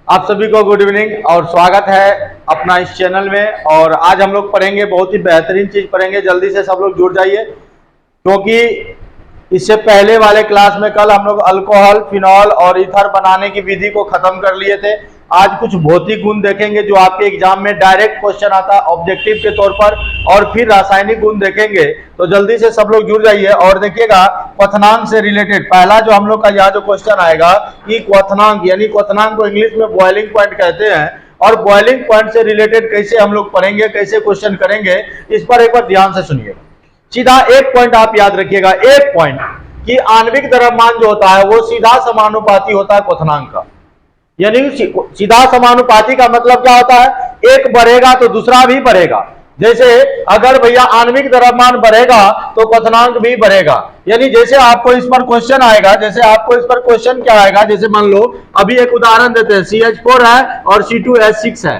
आप सभी को गुड इवनिंग और स्वागत है अपना इस चैनल में। और आज हम लोग पढ़ेंगे, बहुत ही बेहतरीन चीज पढ़ेंगे। जल्दी से सब लोग जुड़ जाइए, क्योंकि इससे पहले वाले क्लास में कल हम लोग अल्कोहल, फिनॉल और ईथर बनाने की विधि को खत्म कर लिए थे। आज कुछ भौतिक गुण देखेंगे जो आपके एग्जाम में डायरेक्ट क्वेश्चन आता है ऑब्जेक्टिव के तौर पर, और फिर रासायनिक गुण देखेंगे। तो जल्दी से सब लोग जुड़ जाइए और देखिएगा क्वथनांक से रिलेटेड पहला जो हम लोग का यहाँ जो क्वेश्चन आएगा कि क्वथनांक, यानी क्वथनांक को इंग्लिश में बॉइलिंग पॉइंट कहते हैं, और बॉइलिंग पॉइंट से रिलेटेड कैसे हम लोग पढ़ेंगे, कैसे क्वेश्चन करेंगे, इस पर एक बार ध्यान से सुनिएगा। सीधा एक पॉइंट आप याद रखिएगा, एक पॉइंट कि आणविक द्रव्यमान जो होता है वो सीधा समानुपाती होता है क्वथनांक का। यानी सीधा समानुपाती का मतलब क्या होता है, एक बढ़ेगा तो दूसरा भी बढ़ेगा। जैसे अगर भैया आणविक द्रव्यमान बढ़ेगा तो क्वथनांक भी बढ़ेगा। यानी जैसे आपको इस पर क्वेश्चन आएगा, जैसे आपको इस पर क्वेश्चन क्या आएगा, जैसे मान लो अभी एक उदाहरण देते हैं, CH4 है और C2H6 है।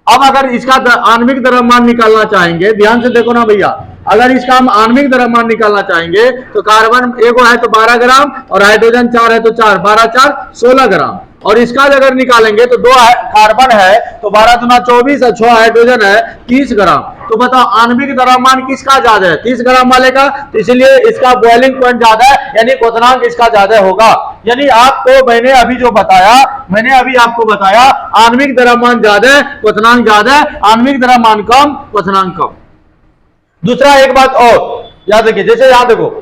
अब अगर इसका आणविक द्रव्यमान निकालना चाहेंगे, ध्यान से देखो ना भैया, अगर इसका हम आणविक द्रव्यमान निकालना चाहेंगे तो कार्बन एगो है तो 12 ग्राम और हाइड्रोजन 4 है तो 4, 12 4 16 ग्राम। और इसका अगर निकालेंगे तो 2 कार्बन है तो 12 दूना 24 है, 6 हाइड्रोजन है 30 ग्राम। तो बताओ आणविक द्रव्यमान किसका ज्यादा है, 30 ग्राम वाले का, तो इसलिए इसका बॉइलिंग पॉइंट ज्यादा है, यानी क्वथनांक इसका ज्यादा होगा। यानी आपको मैंने अभी आपको बताया आणविक द्रव्यमान ज्यादा है, क्वथनांक ज्यादा है, आणविक द्रव्यमान कम, क्वथनांक कम। दूसरा एक बात और याद रखिए, जैसे यहां देखो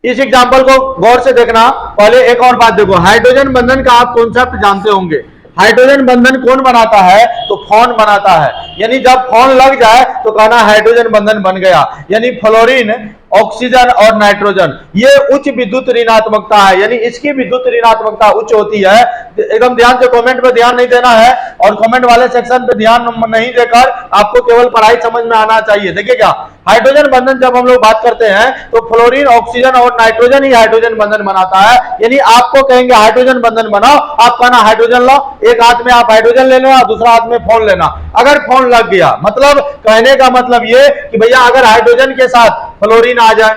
इस एग्जाम्पल को गौर से देखना। पहले एक और बात देखो, हाइड्रोजन बंधन का आप कॉन्सेप्ट जानते होंगे। हाइड्रोजन बंधन कौन बनाता है, तो फोन बनाता है। यानी जब फोन लग जाए तो कहना हाइड्रोजन बंधन बन गया। यानी फ्लोरीन, ऑक्सीजन और नाइट्रोजन, ये उच्च विद्युत ऋणात्मकता है, यानी इसकी विद्युत ऋणात्मकता उच्च होती है। एकदम ध्यान से कमेंट पे ध्यान नहीं देना है, और कमेंट वाले सेक्शन पे ध्यान नहीं देकर आपको केवल पढ़ाई समझ में आना चाहिए। देखिए क्या हाइड्रोजन बंधन जब हम लोग बात करते हैं तो फ्लोरीन, ऑक्सीजन और नाइट्रोजन ही हाइड्रोजन बंधन बनाता है। यानी आपको कहेंगे हाइड्रोजन बंधन बनाओ, आप कहना हाइड्रोजन लो, एक हाथ में आप हाइड्रोजन ले लो, दूसरा हाथ में फोन लेना। अगर फोन लग गया, मतलब कहने का मतलब ये कि भैया अगर हाइड्रोजन के साथ फ्लोरीन आ जाए,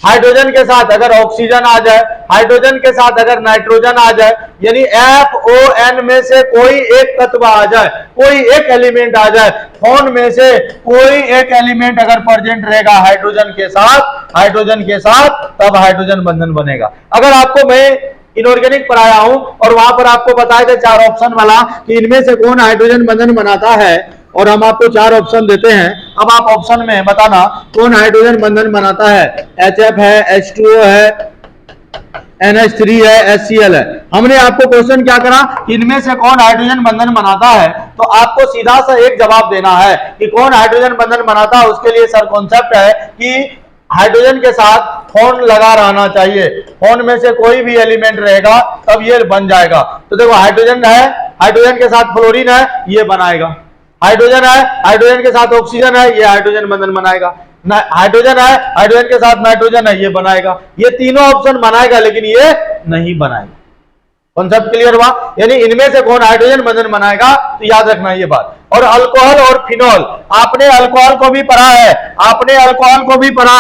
हाइड्रोजन के साथ अगर ऑक्सीजन आ जाए, हाइड्रोजन के साथ अगर नाइट्रोजन आ जाए, यानी FON में से कोई एक तत्व आ जाए, कोई एक एलिमेंट आ जाए, फोन में से कोई एक एलिमेंट अगर प्रेजेंट रहेगा हाइड्रोजन के साथ, तब हाइड्रोजन बंधन बनेगा। अगर आपको मैं इनऑर्गेनिक पढ़ाया हूं और वहां पर आपको बताया था 4 ऑप्शन वाला कि इनमें से कौन हाइड्रोजन बंधन बनाता है, और हम आपको 4 ऑप्शन देते हैं। अब आप ऑप्शन में बताना कौन हाइड्रोजन बंधन बनाता है। HF है, H2O है, NH3 है, HCl है। हमने आपको क्वेश्चन क्या करा, इनमें से कौन हाइड्रोजन बंधन बनाता है, तो आपको सीधा सा एक जवाब देना है कि कौन हाइड्रोजन बंधन बनाता है। उसके लिए सर कॉन्सेप्ट है कि हाइड्रोजन के साथ फोन लगा रहना चाहिए, फोन में से कोई भी एलिमेंट रहेगा तब ये बन जाएगा। तो देखो हाइड्रोजन है, हाइड्रोजन के साथ फ्लोरीन है, ये बनाएगा। हाइड्रोजन है, हाइड्रोजन के साथ ऑक्सीजन है, ये हाइड्रोजन बंधन बनाएगा। हाइड्रोजन है, हाइड्रोजन के साथ नाइट्रोजन है, ये बनाएगा। ये तीनों ऑप्शन बनाएगा, लेकिन ये नहीं बनाएगा। कॉन्सेप्ट क्लियर हुआ? यानी इनमें से कौन हाइड्रोजन बंधन बनाएगा, तो याद रखना ये बात। और अल्कोहल और फिनॉल, आपने अल्कोहल को भी पढ़ा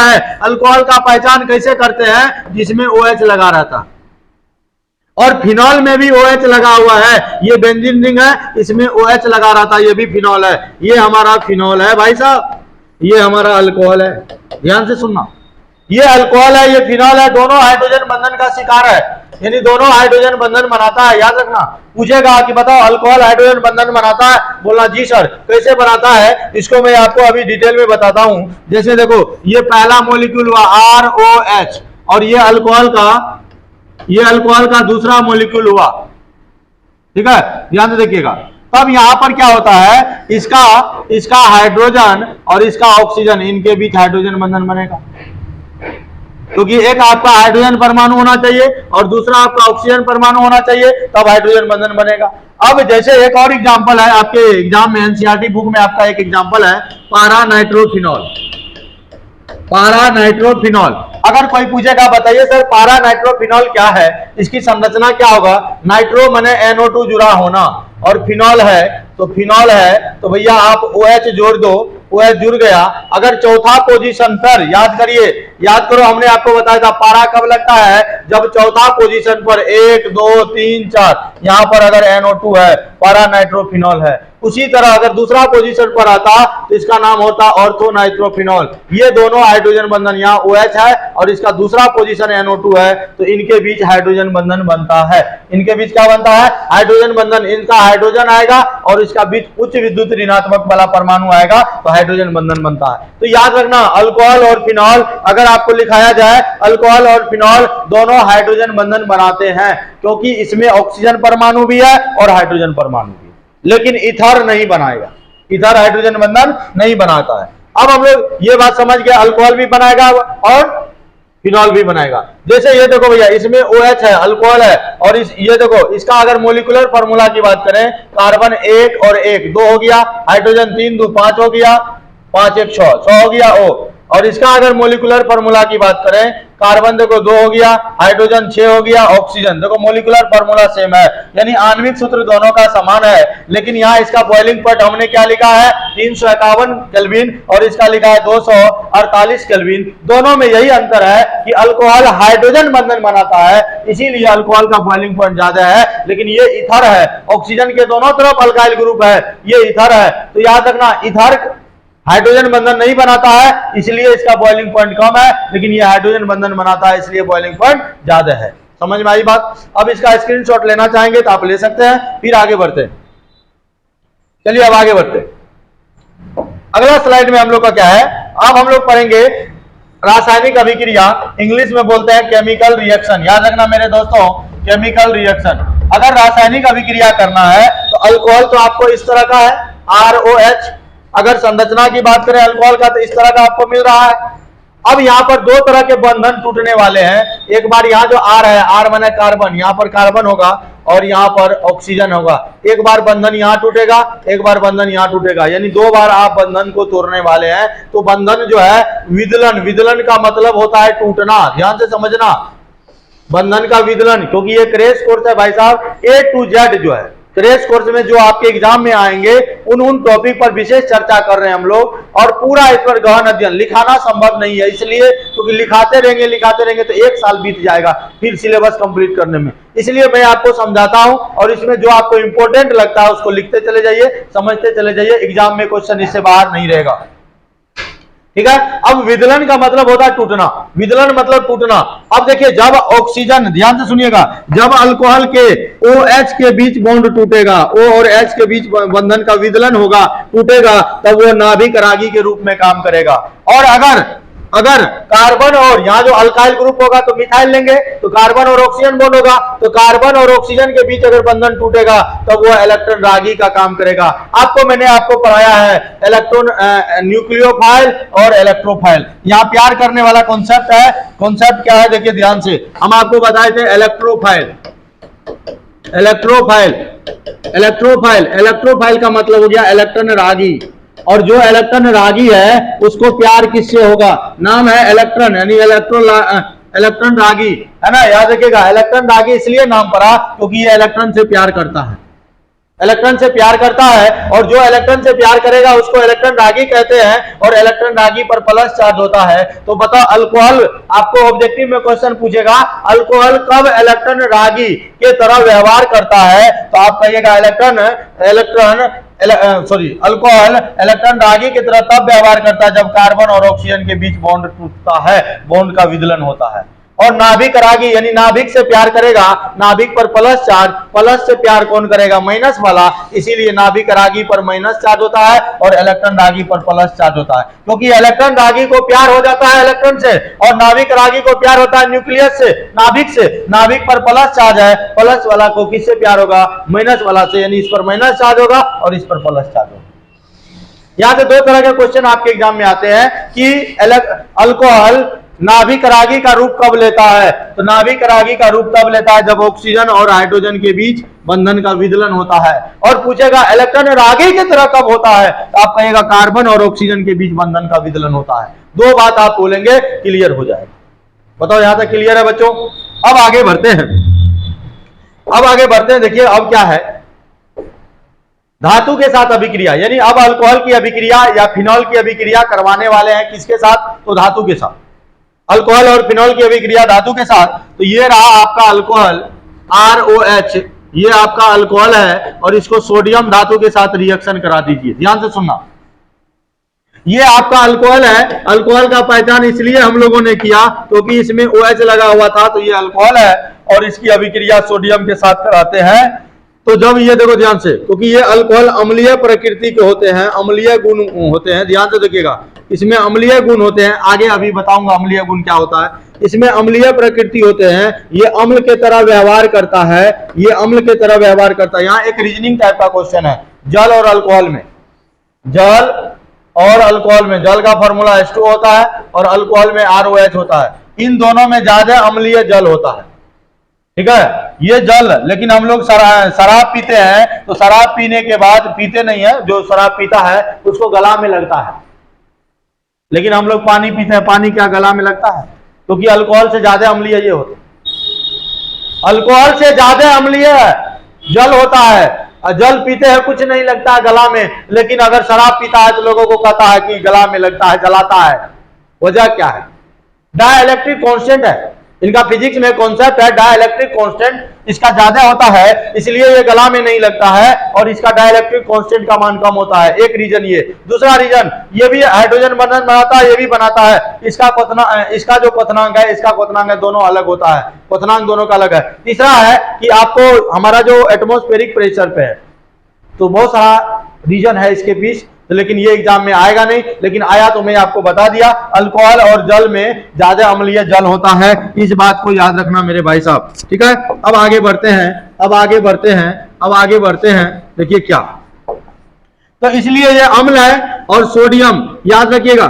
है, अल्कोहल का पहचान कैसे करते हैं, जिसमें OH लगा रहता है, और फिनॉल में भी OH लगा हुआ है। ये बेंजीन रिंग है, इसमें OH लगा रहा था, ये भी फिनॉल है। ये हमारा फिनॉल है भाई साहब, ये हमारा अल्कोहल है। ध्यान से सुनना, ये अल्कोहल है, ये फिनॉल है, दोनों हाइड्रोजन बंधन का शिकार है, यानी दोनों हाइड्रोजन बंधन बनाता है। याद रखना, पूछेगा कि बताओ अल्कोहल हाइड्रोजन बंधन बनाता है, बोलना जी सर। कैसे बनाता है इसको मैं आपको अभी डिटेल में बताता हूं। जैसे देखो ये पहला मॉलिक्यूल हुआ ROH, और ये अल्कोहल का दूसरा मॉलिक्यूल हुआ, ठीक है, ध्यान से देखिएगा। तब यहां पर क्या होता है, इसका हाइड्रोजन और इसका ऑक्सीजन, इनके बीच हाइड्रोजन बंधन बनेगा, क्योंकि एक आपका हाइड्रोजन परमाणु होना चाहिए और दूसरा आपका ऑक्सीजन परमाणु होना चाहिए, तब हाइड्रोजन बंधन बनेगा। अब जैसे एक और एग्जांपल है आपके एग्जाम में, एनसीईआरटी बुक में आपका एक एग्जांपल है पारा नाइट्रोफिनॉल। अगर कोई पूछेगा बताइए सर पारा नाइट्रोफिनॉल क्या है, इसकी संरचना क्या होगा, नाइट्रो माने NO2 जुड़ा होना, और फिनॉल है तो भैया आप OH जोड़ दो, OH जुड़ गया। अगर चौथा पोजीशन पर, याद करिए याद करो हमने आपको बताया था पारा कब लगता है, जब चौथा पोजीशन पर 1 2 3 4 यहां पर अगर NO2 है, पारा नाइट्रोफिनॉल है। उसी तरह अगर दूसरा पोजीशन पर आता तो इसका नाम होता ऑर्थो नाइट्रोफिनॉल। ये दोनों हाइड्रोजन बंधन, यहाँ OH है और इसका दूसरा पोजीशन NO2 है, तो इनके बीच हाइड्रोजन बंधन बनता है। इनके बीच क्या बनता है? हाइड्रोजन बंधन। इनका हाइड्रोजन आएगा और इसका बीच उच्च विद्युत ऋणात्मक वाला परमाणु आएगा, तो हाइड्रोजन बंधन बनता है। तो याद रखना अल्कोहल और फिनॉल अगर आपको लिखाया जाए, अल्कोहल और फिनॉल दोनों हाइड्रोजन बंधन बनाते हैं, क्योंकि इसमें ऑक्सीजन परमाणु भी है और हाइड्रोजन परमाणु भी। लेकिन ईथर नहीं बनाएगा, ईथर हाइड्रोजन बंधन नहीं बनाता है। अब हम लोग ये बात समझ गए, अल्कोहल भी बनाएगा और फिनॉल भी बनाएगा। जैसे ये देखो भैया, इसमें OH है, अल्कोहल है, और ये देखो इसका अगर मोलिकुलर फार्मूला की बात करें, कार्बन 1 और 1 2 हो गया, हाइड्रोजन 3 2 5 हो गया, 5 1 6 हो गया O। और इसका अगर मोलिकुलर फार्मूला की बात करें, कार्बन देखो 2 हो गया, हाइड्रोजन 6 हो गया, ऑक्सीजन देखो मोलिकुलर फार्मूला सेम है, यानी आणविक सूत्र दोनों का समान है। लेकिन यहाँ इसका बॉइलिंग पॉइंट हमने क्या लिखा है? 351 केल्विन, और इसका लिखा है 248 केल्विन। दोनों में यही अंतर है कि अल्कोहल हाइड्रोजन बंधन बनाता है, इसीलिए अल्कोहल का बॉइलिंग पॉइंट ज्यादा है। लेकिन ये ईथर है, ऑक्सीजन के दोनों तरफ अल्काइल ग्रुप है, ये ईथर है। तो याद रखना ईथर हाइड्रोजन बंधन नहीं बनाता है, इसलिए इसका बॉइलिंग पॉइंट कम है, लेकिन ये हाइड्रोजन बंधन बनाता है, इसलिए बॉइलिंग पॉइंट ज्यादा है। समझ में आई बात? अब इसका स्क्रीनशॉट लेना चाहेंगे तो आप ले सकते हैं, फिर आगे बढ़ते हैं। चलिए अब आगे बढ़ते हैं। अगला स्लाइड में हम लोग का क्या है, अब हम लोग पढ़ेंगे रासायनिक अभिक्रिया, इंग्लिश में बोलते हैं केमिकल रिएक्शन। याद रखना मेरे दोस्तों, केमिकल रिएक्शन। अगर रासायनिक अभिक्रिया करना है तो अल्कोहल तो आपको इस तरह का है, ROH। अगर संरचना की बात करें अल्कोहल का तो इस तरह का आपको मिल रहा है। अब यहाँ पर दो तरह के बंधन टूटने वाले हैं। एक बार यहाँ जो R है, R माने कार्बन, यहाँ पर कार्बन होगा और यहाँ पर ऑक्सीजन होगा। एक बार बंधन यहाँ टूटेगा, एक बार बंधन यहाँ टूटेगा, यानी 2 बार आप बंधन को तोड़ने वाले हैं। तो बंधन जो है विदलन, विदलन का मतलब होता है टूटना। ध्यान से समझना, बंधन का विदलन, क्योंकि ये क्रैश कोर्स है भाई साहब, A to Z जो है क्रैश कोर्स में जो आपके एग्जाम में आएंगे उन टॉपिक पर विशेष चर्चा कर रहे हैं हम लोग, और पूरा इस पर गहन अध्ययन। लिखाना संभव नहीं है, इसलिए क्योंकि लिखाते रहेंगे तो 1 साल बीत जाएगा फिर सिलेबस कंप्लीट करने में। इसलिए मैं आपको समझाता हूं, और इसमें जो आपको इंपॉर्टेंट लगता है उसको लिखते चले जाइए, समझते चले जाइए, एग्जाम में क्वेश्चन इससे बाहर नहीं रहेगा। ठीक है। अब विदलन का मतलब होता है टूटना, विदलन मतलब टूटना। अब देखिए जब ऑक्सीजन, ध्यान से सुनिएगा, जब अल्कोहल के OH के बीच बॉन्ड टूटेगा, O और H के बीच बंधन का विदलन होगा, टूटेगा, तब वो नाभिक रागी के रूप में काम करेगा। और अगर कार्बन और यहाँ जो अल्काइल ग्रुप होगा तो मिथाइल लेंगे, तो कार्बन और ऑक्सीजन बॉन्ड होगा, तो कार्बन और ऑक्सीजन के बीच अगर बंधन टूटेगा तब वो इलेक्ट्रॉन रागी का काम करेगा। मैंने आपको पढ़ाया है इलेक्ट्रॉन न्यूक्लियोफाइल और इलेक्ट्रोफाइल। यहाँ प्यार करने वाला कॉन्सेप्ट है। कॉन्सेप्ट क्या है देखिए ध्यान से, हम आपको बताए थे इलेक्ट्रोफाइल। इलेक्ट्रोफाइल का मतलब हो गया इलेक्ट्रॉन रागी, और जो इलेक्ट्रॉन रागी है उसको प्यार किससे होगा? नाम है इलेक्ट्रॉन, यानी इलेक्ट्रॉन रागी, है ना। याद रखिएगा, इलेक्ट्रॉन रागी इसलिए नाम पड़ा क्योंकि ये इलेक्ट्रॉन से प्यार करता है, इलेक्ट्रॉन से प्यार करता है, और जो इलेक्ट्रॉन से प्यार करेगा उसको इलेक्ट्रॉन रागी कहते हैं, और इलेक्ट्रॉन रागी पर प्लस चार्ज होता है। तो बताओ अल्कोहल, आपको ऑब्जेक्टिव में क्वेश्चन पूछेगा अल्कोहल कब इलेक्ट्रॉन रागी के तरह व्यवहार करता है, तो आप कहिएगा अल्कोहल इलेक्ट्रॉन रागी की तरह तब व्यवहार करता है जब कार्बन और ऑक्सीजन के बीच बॉन्ड टूटता है, बॉन्ड का विदलन होता है। और नाभिक रागी यानी नाभिक से प्यार करेगा, नाभिक पर प्लस चार्ज, प्लस से प्यार कौन करेगा? माइनस वाला, इसीलिए नाभिक रागी पर माइनस चार्ज होता है और इलेक्ट्रॉन रागी पर प्लस चार्ज होता है। क्योंकि इलेक्ट्रॉन रागी को प्यार हो जाता है इलेक्ट्रॉन से, और नाभिक रागी को प्यार होता है न्यूक्लियस से, नाभिक से। नाभिक पर प्लस चार्ज है, प्लस वाला को किससे प्यार होगा? माइनस वाला से, यानी इस पर माइनस चार्ज होगा और इस पर प्लस चार्ज होगा। यहां से 2 तरह के क्वेश्चन आपके एग्जाम में आते हैं कि अल्कोहल नाभिक रागी का रूप कब लेता है? तो नाभिक रागी का रूप तब लेता है जब ऑक्सीजन और हाइड्रोजन के बीच बंधन का विदलन होता है। और पूछेगा इलेक्ट्रॉन रागी की तरह कब होता है, तो आप कहेगा कार्बन और ऑक्सीजन के बीच बंधन का विदलन होता है। 2 बात आप बोलेंगे, क्लियर हो जाएगा। बताओ यहां तक क्लियर है बच्चों? अब आगे बढ़ते हैं। देखिए अब क्या है, धातु के साथ अभिक्रिया, यानी अब अल्कोहल की अभिक्रिया या फिनॉल की अभिक्रिया करवाने वाले हैं किसके साथ? तो धातु के साथ। अल्कोहल और फिनॉल की अभिक्रिया धातु के साथ, तो ये रहा आपका अल्कोहल ROH, ये आपका अल्कोहल है और इसको सोडियम धातु के साथ रिएक्शन करा दीजिए। ध्यान से सुनना, ये आपका अल्कोहल है। अल्कोहल का पहचान इसलिए हम लोगों ने किया क्योंकि इसमें OH लगा हुआ था, तो ये अल्कोहल है और इसकी अभिक्रिया सोडियम के साथ कराते हैं। तो जब ये देखो ध्यान से, क्योंकि ये अल्कोहल अम्लीय प्रकृति के होते हैं, अम्लीय गुण होते हैं, ध्यान से देखिएगा, इसमें अम्लीय गुण होते हैं। आगे अभी बताऊंगा अम्लीय गुण क्या होता है। इसमें अम्लीय प्रकृति होते हैं, ये अम्ल के तरह व्यवहार करता है, ये अम्ल के तरह व्यवहार करता है। यहाँ एक रीजनिंग टाइप का क्वेश्चन है, जल और अल्कोहल में, जल और अल्कोहल में, जल का फॉर्मूला H2 होता है और अल्कोहल में ROH होता है। इन दोनों में ज्यादा अम्लीय जल होता है, ठीक है, ये जल। लेकिन हम लोग शराब पीते हैं, तो शराब पीने के बाद, पीते नहीं है, जो शराब पीता है उसको गला में लगता है, लेकिन हम लोग पानी पीते हैं, पानी क्या गला में लगता है? क्योंकि अल्कोहल से ज्यादा अम्लीय ये होता है, अल्कोहल से ज्यादा अम्लीय जल होता है। जल पीते हैं कुछ नहीं लगता है गला में, लेकिन अगर शराब पीता है तो लोगों को कहता है कि गला में लगता है, जलाता है। वजह क्या है? डाइलेक्ट्रिक कांस्टेंट है, इनका फिजिक्स में कॉन्सेप्ट है डाइलेक्ट्रिक कांस्टेंट, इसका ज्यादा होता है इसलिए ये गला में नहीं लगता है और इसका डाइलेक्ट्रिक कांस्टेंट का मान कम होता है। एक रीजन ये। दूसरा रीजन, ये भी हाइड्रोजन बंधन बनाता है, ये भी बनाता है। इसका जो क्वथनांक है, इसका क्वथनांक है, दोनों अलग होता है, क्वथनांक दोनों का अलग है। तीसरा है कि आपको हमारा जो एटमॉस्फेरिक प्रेशर पे है, तो बहुत सारा रीजन है इसके पीछे, लेकिन ये एग्जाम में आएगा नहीं, लेकिन आया तो मैं आपको बता दिया। अल्कोहल और जल में ज्यादा अम्लीय जल होता है, इस बात को याद रखना मेरे भाई साहब, ठीक है। अब आगे बढ़ते हैं, अब आगे बढ़ते हैं, अब आगे बढ़ते हैं। देखिए क्या, तो इसलिए ये अम्ल है और सोडियम, याद रखिएगा,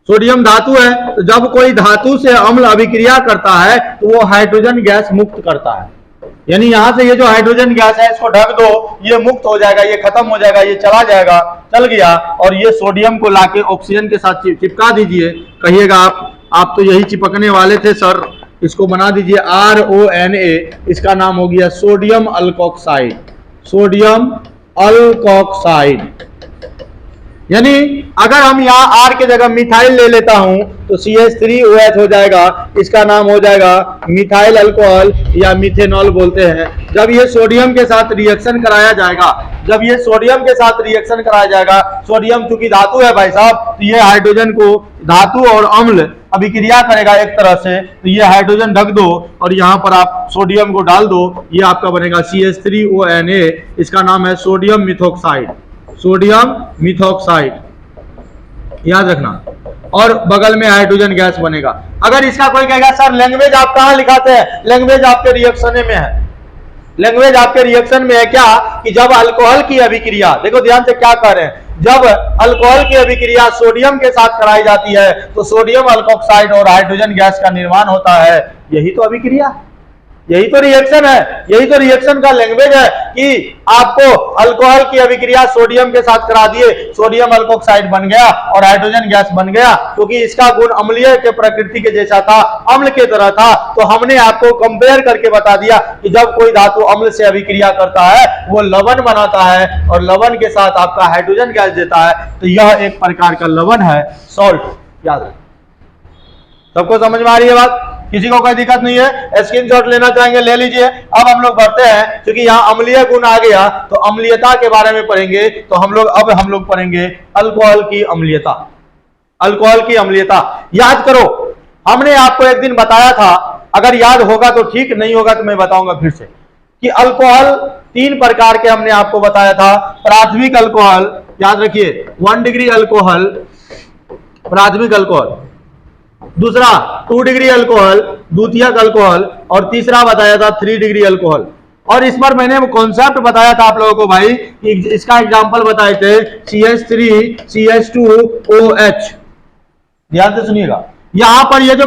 सोडियम धातु है। तो जब कोई धातु से अम्ल अभिक्रिया करता है तो वो हाइड्रोजन गैस मुक्त करता है, यानी यहां से ये जो हाइड्रोजन गैस है इसको ढक दो, ये मुक्त हो जाएगा, ये खत्म हो जाएगा, ये चला जाएगा, चल गया, और ये सोडियम को लाके ऑक्सीजन के साथ चिपका दीजिए। कहिएगा आप तो यही चिपकने वाले थे सर, इसको बना दीजिए RONA, इसका नाम हो गया सोडियम अल्कोक्साइड, सोडियम अल्कोक्साइड। यानी अगर हम यहाँ R के जगह मिथाइल ले लेता हूं तो CH3OH हो जाएगा, इसका नाम हो जाएगा मिथाइल अल्कोहल या मिथेनॉल बोलते हैं। जब ये सोडियम के साथ रिएक्शन कराया जाएगा, जब ये सोडियम के साथ रिएक्शन कराया जाएगा, सोडियम चूंकि धातु है भाई साहब, तो ये हाइड्रोजन को, धातु और अम्ल अभिक्रिया करेगा एक तरह से, तो ये हाइड्रोजन ढक दो और यहाँ पर आप सोडियम को डाल दो, ये आपका बनेगा CH3ONA, इसका नाम है सोडियम मिथॉक्साइड, सोडियम मिथॉक्साइड, याद रखना। और बगल में हाइड्रोजन गैस बनेगा। अगर इसका कोई कहेगा सर लैंग्वेज आप कहां लिखाते हैं, लैंग्वेज आपके रिएक्शन में है, लैंग्वेज आपके रिएक्शन में है क्या, कि जब अल्कोहल की अभिक्रिया, देखो ध्यान से क्या कह रहे हैं, जब अल्कोहल की अभिक्रिया सोडियम के साथ कराई जाती है तो सोडियम अल्कोक्साइड और हाइड्रोजन गैस का निर्माण होता है। यही तो अभिक्रिया, यही तो रिएक्शन है, यही तो रिएक्शन का लैंग्वेज है कि आपको अल्कोहल की अभिक्रिया सोडियम के साथ करा दिए, सोडियम अल्कोक्साइड बन गया और हाइड्रोजन गैस बन गया, क्योंकि इसका गुण अम्लीय के प्रकृति के जैसा था, अम्ल के तरह था। तो हमने आपको कंपेयर करके बता दिया कि जब कोई धातु अम्ल से अभिक्रिया करता है वो लवण बनाता है और लवण के साथ आपका हाइड्रोजन गैस देता है, तो यह एक प्रकार का लवण है, सॉल्ट। याद रखो, सबको समझ में आ रही है बात? किसी को कोई दिक्कत नहीं है? स्क्रीनशॉट लेना चाहेंगे ले लीजिए। अब हम लोग बढ़ते हैं, क्योंकि यहाँ अम्लीय गुण आ गया तो अम्लीयता के बारे में पढ़ेंगे। तो हम लोग पढ़ेंगे अल्कोहल की अम्लीयता, अल्कोहल की अम्लीयता। याद करो, हमने आपको एक दिन बताया था, अगर याद होगा तो ठीक, नहीं होगा तो मैं बताऊंगा फिर से, कि अल्कोहल 3 प्रकार के हमने आपको बताया था। प्राथमिक अल्कोहल, याद रखिए, 1 डिग्री अल्कोहल, प्राथमिक अल्कोहल। दूसरा 2 डिग्री अल्कोहल, द्वितीयक अल्कोहल, और तीसरा बताया था 3 डिग्री अल्कोहल। और इस पर मैंने कॉन्सेप्ट बताया था आप लोगों को भाई, कि इसका एग्जांपल बताए थे CH3CH2OH। ध्यान से सुनिएगा, यहां पर ये जो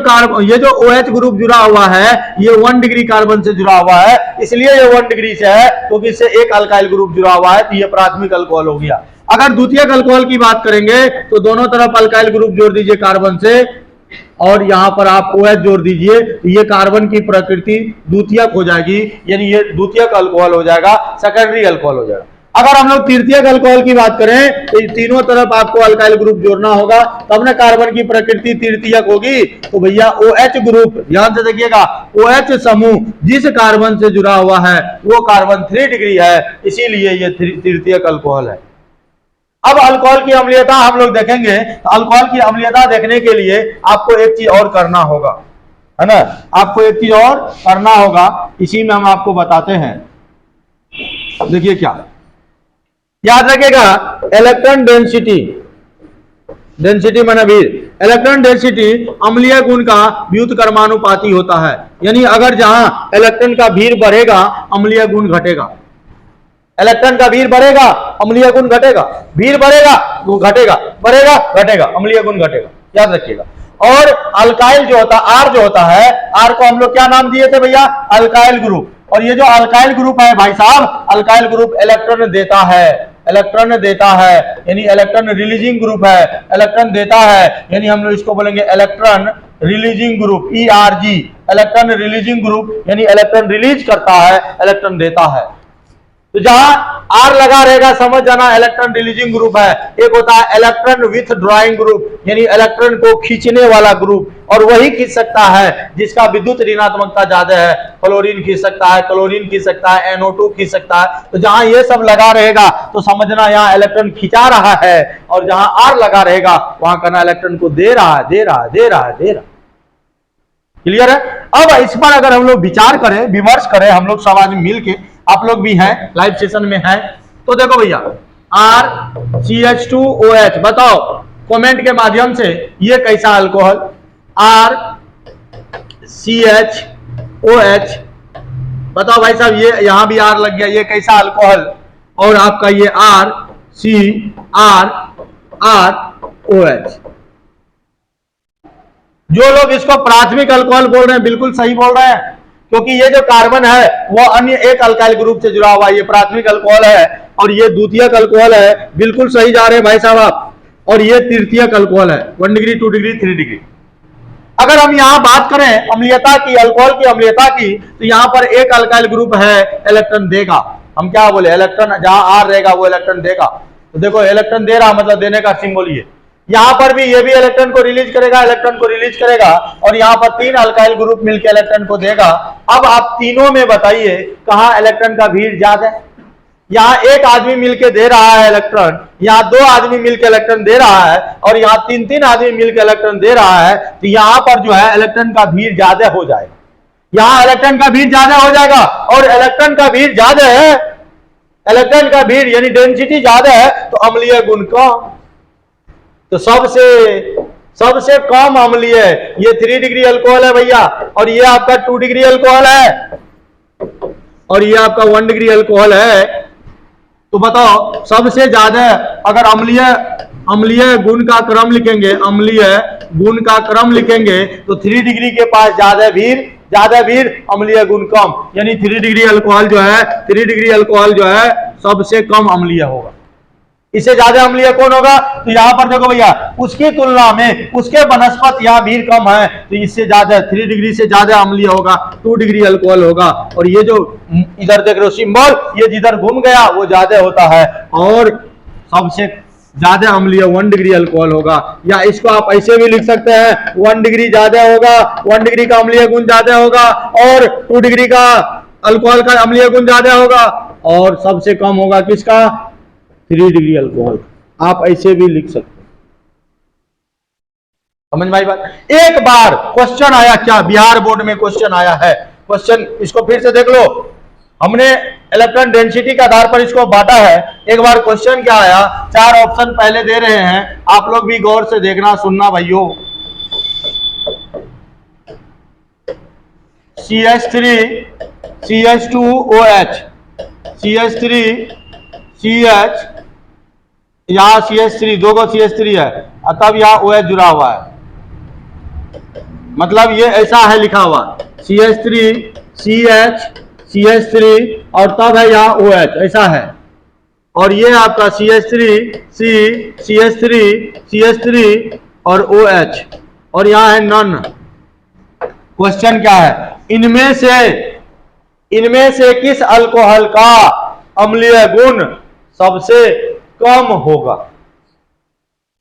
OH ग्रुप जुड़ा हुआ है, ये 1 डिग्री कार्बन से जुड़ा हुआ है, इसलिए ये 1 डिग्री से है, क्योंकि इससे एक अल्काइल ग्रुप जुड़ा हुआ है, तो ये प्राथमिक अल्कोहल हो गया। अगर द्वितीयक अल्कोहल की बात करेंगे तो दोनों तरफ अल्काइल ग्रुप जोड़ दीजिए कार्बन से, और यहां पर आप OH जोड़ दीजिए, ये कार्बन की प्रकृति द्वितीयक हो जाएगी, यानी ये द्वितीयक अल्कोहल हो जाएगा, सेकेंडरी अल्कोहल हो जाएगा। अगर हम लोग तृतीयक अल्कोहल की बात करें तो तीनों तरफ आपको अल्काइल ग्रुप जोड़ना होगा, तब ना कार्बन की प्रकृति तृतीयक होगी। तो भैया OH ग्रुप, ध्यान से देखिएगा, OH समूह जिस कार्बन से जुड़ा हुआ है वो कार्बन 3 डिग्री है, इसीलिए ये तृतीयक अल्कोहल है। अब अल्कोहल की अम्लीयता हम लोग देखेंगे। तो अल्कोहल की अम्लीयता देखने के लिए आपको एक चीज और करना होगा, है ना, आपको एक चीज और करना होगा, इसी में हम आपको बताते हैं। देखिए क्या याद रखिएगा, इलेक्ट्रॉन डेंसिटी, डेंसिटी माने भीड़, इलेक्ट्रॉन डेंसिटी अम्लीय गुण का व्युत्क्रमानुपाती होता है। यानी अगर जहां इलेक्ट्रॉन का भीड़ बढ़ेगा अम्लीय गुण घटेगा, इलेक्ट्रॉन का भीड़ बढ़ेगा अम्लीय गुण घटेगा, भीड़ बढ़ेगा वो घटेगा, बढ़ेगा घटेगा, अम्लीय गुण घटेगा, याद रखिएगा। और अल्काइल जो होता है, आर जो होता है, आर को हम लोग क्या नाम दिए थे भैया, अल्काइल ग्रुप। और ये जो अल्काइल ग्रुप है भाई साहब, अल्काइल ग्रुप इलेक्ट्रॉन देता है, इलेक्ट्रॉन देता है, यानी इलेक्ट्रॉन रिलीजिंग ग्रुप है, इलेक्ट्रॉन देता है, यानी हम लोग इसको बोलेंगे electron releasing group, ERG, electron releasing group, यानी इलेक्ट्रॉन रिलीज करता है, इलेक्ट्रॉन देता है। तो जहां आर लगा रहेगा समझ जाना इलेक्ट्रॉन रिलीजिंग ग्रुप है। एक होता है इलेक्ट्रॉन विथ ड्रॉइंग ग्रुप, यानी इलेक्ट्रॉन को खींचने वाला ग्रुप, और वही खींच सकता है जिसका विद्युत ऋणात्मकता ज्यादा है। फ्लोरीन खींच सकता है, क्लोरीन खींच सकता है, NO2 खींच सकता है। तो जहां ये सब लगा रहेगा तो समझना यहाँ इलेक्ट्रॉन खिंचा रहा है, और जहां आर लगा रहेगा वहां कहना इलेक्ट्रॉन को दे रहा है, दे रहा है, दे रहा है, दे रहा है। क्लियर है? अब इस पर अगर हम लोग विचार करें, विमर्श करें, हम लोग सब आदमी मिलके, आप लोग भी हैं लाइव सेशन में हैं, तो देखो भैया RCH2OH, बताओ कमेंट के माध्यम से ये कैसा अल्कोहल, RCHOH, बताओ भाई साहब, ये यहां भी R लग गया, ये कैसा अल्कोहल, और आपका ये RCROH। जो लोग इसको प्राथमिक अल्कोहल बोल रहे हैं बिल्कुल सही बोल रहे हैं, क्योंकि ये जो कार्बन है वो अन्य एक अल्काइल ग्रुप से जुड़ा हुआ है, ये प्राथमिक अल्कोहल है, और ये द्वितीयक अल्कोहल है, बिल्कुल सही जा रहे हैं भाई साहब आप। और ये तृतीयक अल्कोहल है, 1 डिग्री, 2 डिग्री, 3 डिग्री। अगर हम यहाँ बात करें अम्लीयता की, अल्कोहल की अम्लीयता की, तो यहाँ पर एक अल्काइल ग्रुप है, इलेक्ट्रॉन देगा। हम क्या बोले, इलेक्ट्रॉन जहां आर रहेगा वो इलेक्ट्रॉन देगा। तो देखो इलेक्ट्रॉन दे रहा, मतलब देने का सिंबल ये। यहां पर भी ये भी इलेक्ट्रॉन को रिलीज करेगा, इलेक्ट्रॉन को रिलीज करेगा, और यहां पर 3 अल्काइल ग्रुप मिलकर इलेक्ट्रॉन को देगा। अब आप तीनों में बताइए कहां इलेक्ट्रॉन का भीड़ ज्यादा है। यहाँ एक आदमी मिलके दे रहा है इलेक्ट्रॉन, यहाँ 2 आदमी मिलकर इलेक्ट्रॉन दे रहा है, और यहाँ 3 आदमी मिलकर इलेक्ट्रॉन दे रहा है। तो यहाँ पर जो है इलेक्ट्रॉन का भीड़ ज्यादा हो जाएगा, यहाँ इलेक्ट्रॉन का भीड़ ज्यादा हो जाएगा। और इलेक्ट्रॉन का भीड़ ज्यादा है, इलेक्ट्रॉन का भीड़ यानी डेंसिटी ज्यादा है, तो अम्लीय गुण कम। तो सबसे कम अम्लीय ये 3 डिग्री अल्कोहल है भैया, और ये आपका 2 डिग्री अल्कोहल है, और ये आपका 1 डिग्री अल्कोहल है। तो बताओ सबसे ज्यादा अगर अम्लीय गुण का क्रम लिखेंगे, अम्लीय गुण का क्रम लिखेंगे, तो 3 डिग्री के पास ज्यादा भीड़, अम्लीय गुण कम, यानी 3 डिग्री अल्कोहल जो है, 3 डिग्री अल्कोहल जो है सबसे कम अम्लीय होगा। इससे ज्यादा अम्लीय कौन होगा, तो यहां पर देखो भैया उसकी तुलना में उसके बनस्पत यहाँ भीड़ कम है, तो इससे ज्यादा 3 डिग्री से ज्यादा अम्लीय होगा, 2 डिग्री अल्कोहल होगा। और ये जो इधर देख रहे हो सिंबल, ये जिधर घूम गया वो ज्यादा होता है, और सबसे ज्यादा अम्लीय 1 डिग्री अल्कोहल होगा। या इसको आप ऐसे भी लिख सकते हैं, 1 डिग्री ज्यादा होगा, 1 डिग्री का अम्लीय गुण ज्यादा होगा, और 2 डिग्री का अल्कोहल का अम्लीय गुण ज्यादा होगा, और सबसे कम होगा किसका, 3 डिग्री अल्कोहल। आप ऐसे भी लिख सकते हैं, समझ में आई बात। एक बार क्वेश्चन आया, क्या बिहार बोर्ड में क्वेश्चन आया है, क्वेश्चन इसको फिर से देख लो, हमने इलेक्ट्रॉन डेंसिटी के आधार पर इसको बांटा है। एक बार क्वेश्चन क्या आया, 4 ऑप्शन पहले दे रहे हैं, आप लोग भी गौर से देखना सुनना भाइयों। CH3 CH2OH, CH3CH, यहां CH3 दो को CH3 है, तब यहां OH जुड़ा हुआ है, मतलब ये ऐसा है लिखा हुआ CH3 CH CH3 और तब है यहाँ OH, ऐसा है। और ये आपका CH3 C CH3 CH3 और OH, और यहाँ है नन। क्वेश्चन क्या है, इनमें से किस अल्कोहल का अम्लीय गुण सबसे कम होगा,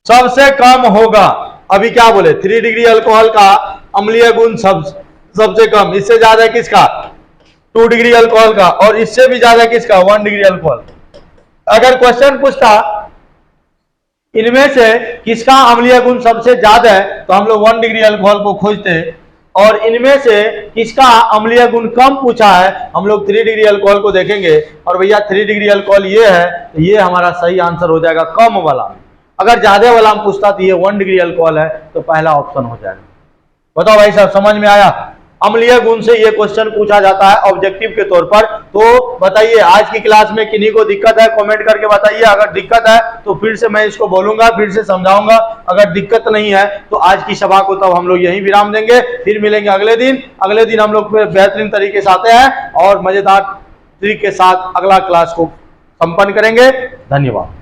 सबसे कम होगा। अभी क्या बोले, 3 डिग्री अल्कोहल का अम्लीय गुण सबसे कम, इससे ज्यादा किसका 2 डिग्री अल्कोहल का, और इससे भी ज्यादा किसका 1 डिग्री अल्कोहल। अगर क्वेश्चन पूछता इनमें से किसका अम्लीय गुण सबसे ज्यादा है तो हम लोग 1 डिग्री अल्कोहल को खोजते, और इनमें से किसका अम्लीय गुण कम पूछा है हम लोग 3 डिग्री अल्कोहल को देखेंगे, और भैया 3 डिग्री अल्कोहल ये है तो ये हमारा सही आंसर हो जाएगा कम वाला। अगर ज्यादा वाला हम पूछता तो ये 1 डिग्री अल्कोहल है तो पहला ऑप्शन हो जाएगा। बताओ भाई साहब, समझ में आया? अम्लीय गुण से ये क्वेश्चन पूछा जाता है ऑब्जेक्टिव के तौर पर। तो बताइए आज की क्लास में किन्हीं को दिक्कत है कमेंट करके बताइए। अगर दिक्कत है तो फिर से मैं इसको बोलूंगा, फिर से समझाऊंगा। अगर दिक्कत नहीं है तो आज की सभा को तब हम लोग यहीं विराम देंगे, फिर मिलेंगे अगले दिन। अगले दिन हम लोग बेहतरीन तरीके से आते हैं और मजेदार तरीके के साथ अगला क्लास को संपन्न करेंगे। धन्यवाद।